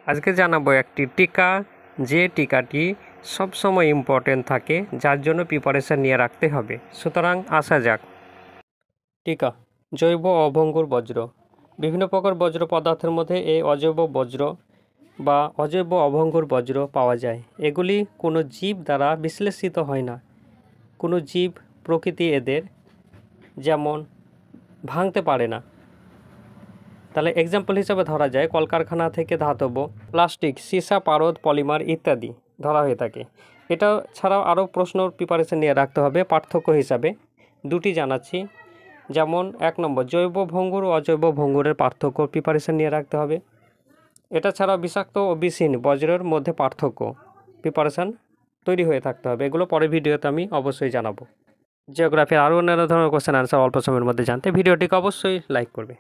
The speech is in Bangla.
আজকে জানাবো একটি টিকা, যে টিকাটি সবসময় ইম্পর্টেন্ট থাকে, যার জন্য প্রিপারেশান নিয়ে রাখতে হবে। সুতরাং আসা যাক। টিকা জৈব অভঙ্গুর বজ্র। বিভিন্ন প্রকার বজ্র পদার্থের মধ্যে এই অজৈব বজ্র বা অজৈব অভঙ্গুর বজ্র পাওয়া যায়। এগুলি কোনো জীব দ্বারা বিশ্লেষিত হয় না। কোনো জীব প্রকৃতি এদের যেমন ভাঙতে পারে না। তাহলে এক্সাম্পল হিসাবে ধরা যায় কলকারখানা থেকে ধাতব প্লাস্টিক, সীসা, পারদ, পলিমার ইত্যাদি ধরা হয়ে থাকে। এটা ছাড়াও আরও প্রশ্নর প্রিপারেশন নিয়ে রাখতে হবে। পার্থক্য হিসাবে দুটি জানাচ্ছি। যেমন 1 নম্বর, জৈব ভঙ্গুর ও অজৈব ভঙ্গুরের পার্থক্য প্রিপারেশন নিয়ে রাখতে হবে। এটা ছাড়াও বিষাক্ত ও বিষহীন বজ্রের মধ্যে পার্থক্য প্রিপারেশান তৈরি হয়ে থাকতে হবে। এগুলো পরের ভিডিওতে আমি অবশ্যই জানাবো। জিওগ্রাফির আরও অন্যান্য ধরনের কোশ্চেন আনসার অল্প সময়ের মধ্যে জানতে ভিডিওটিকে অবশ্যই লাইক করবে।